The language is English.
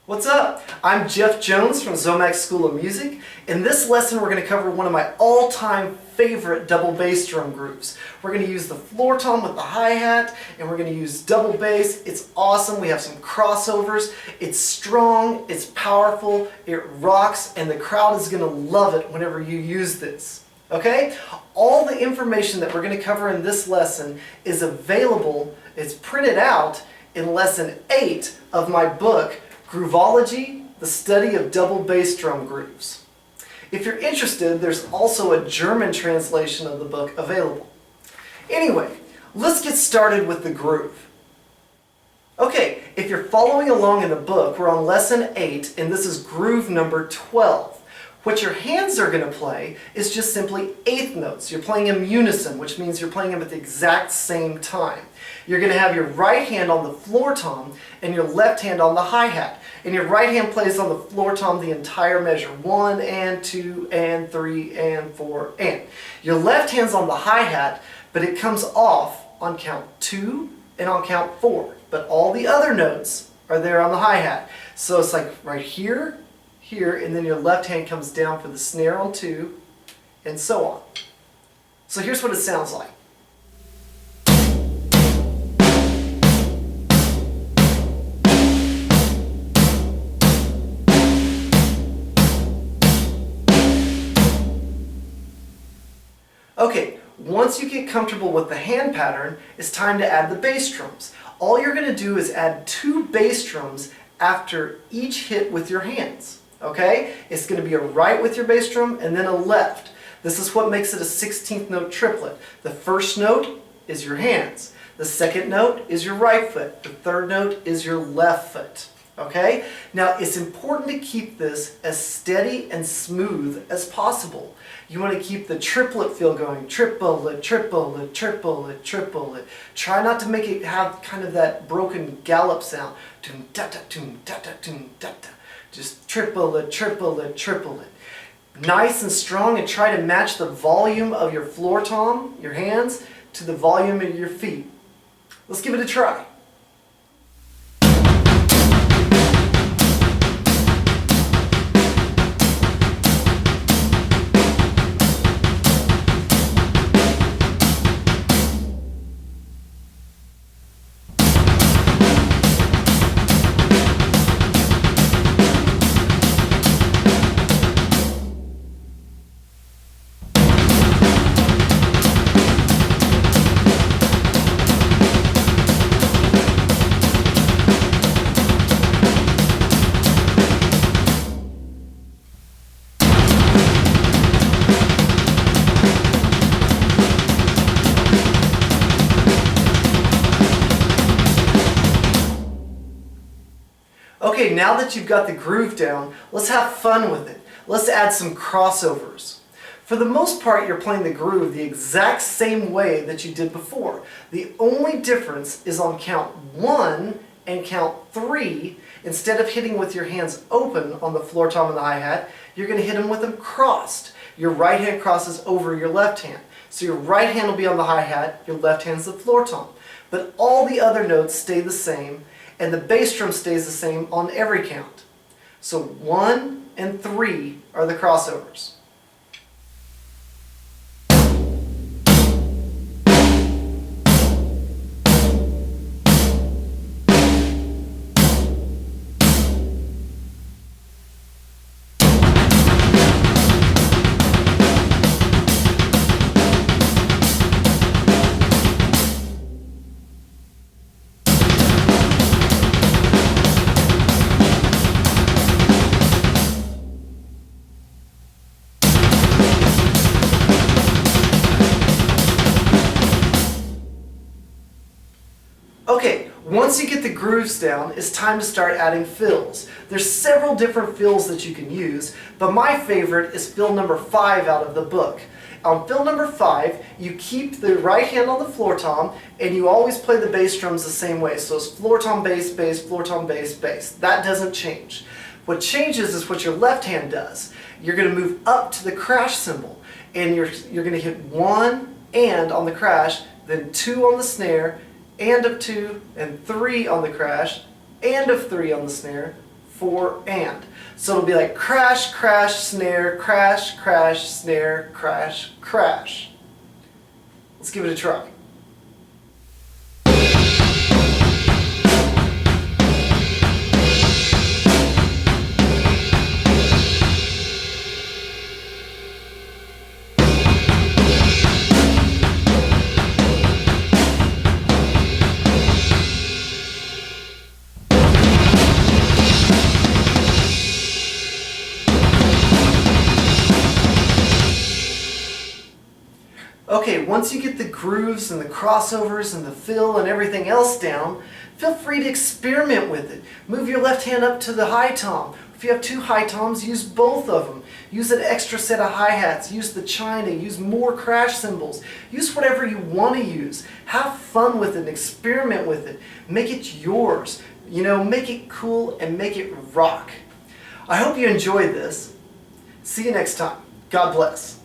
What's up? I'm Jeff Jones from Zomac School of Music. In this lesson we're going to cover one of my all-time favorite double bass drum grooves. We're going to use the floor tom with the hi-hat and we're going to use double bass. It's awesome. We have some crossovers. It's strong, it's powerful, it rocks, and the crowd is going to love it whenever you use this. Okay? All the information that we're going to cover in this lesson is available, it's printed out in lesson 8 of my book, Groovology, the study of double bass drum grooves. If you're interested, there's also a German translation of the book available. Anyway, let's get started with the groove. Okay, if you're following along in the book, we're on lesson 8, and this is groove number 12. What your hands are going to play is just simply eighth notes. You're playing in unison, which means you're playing them at the exact same time. You're going to have your right hand on the floor tom and your left hand on the hi-hat. And your right hand plays on the floor tom the entire measure. 1 and 2 and 3 and 4 and. Your left hand's on the hi-hat, but it comes off on count 2 and on count 4. But all the other notes are there on the hi-hat. So it's like right here, here, and then your left hand comes down for the snare on 2, and so on. So here's what it sounds like. Okay, once you get comfortable with the hand pattern, it's time to add the bass drums. All you're going to do is add 2 bass drums after each hit with your hands. Okay? It's going to be a right with your bass drum and then a left. This is what makes it a 16th note triplet. The first note is your hands. The second note is your right foot. The third note is your left foot. Okay? Now it's important to keep this as steady and smooth as possible. You want to keep the triplet feel going. Triplet, triplet, triplet, triplet. Try not to make it have kind of that broken gallop sound. Toom da da toom da da toom da da. Just triplet, triplet, triplet. Nice and strong, and try to match the volume of your floor tom, your hands, to the volume of your feet. Let's give it a try. Okay, now that you've got the groove down, let's have fun with it. Let's add some crossovers. For the most part, you're playing the groove the exact same way that you did before. The only difference is on count 1 and count 3. Instead of hitting with your hands open on the floor tom and the hi-hat, you're going to hit them with them crossed. Your right hand crosses over your left hand. So your right hand will be on the hi-hat, your left hand's the floor tom. But all the other notes stay the same, and the bass drum stays the same on every count. So 1 and 3 are the crossovers. Okay, once you get the grooves down, it's time to start adding fills. There's several different fills that you can use, but my favorite is fill number 5 out of the book. On fill number 5, you keep the right hand on the floor tom, and you always play the bass drums the same way. So it's floor tom, bass, bass, floor tom, bass, bass. That doesn't change. What changes is what your left hand does. You're going to move up to the crash cymbal, and you're going to hit 1 and on the crash, then 2 on the snare, and of 2, and 3 on the crash, and of 3 on the snare, 4, and. So it'll be like crash, crash, snare, crash, crash, snare, crash, crash. Let's give it a try. Okay, once you get the grooves and the crossovers and the fill and everything else down, feel free to experiment with it. Move your left hand up to the high tom. If you have 2 high toms, use both of them. Use an extra set of hi-hats, use the china, use more crash cymbals. Use whatever you want to use. Have fun with it and experiment with it. Make it yours. You know, make it cool and make it rock. I hope you enjoyed this. See you next time. God bless.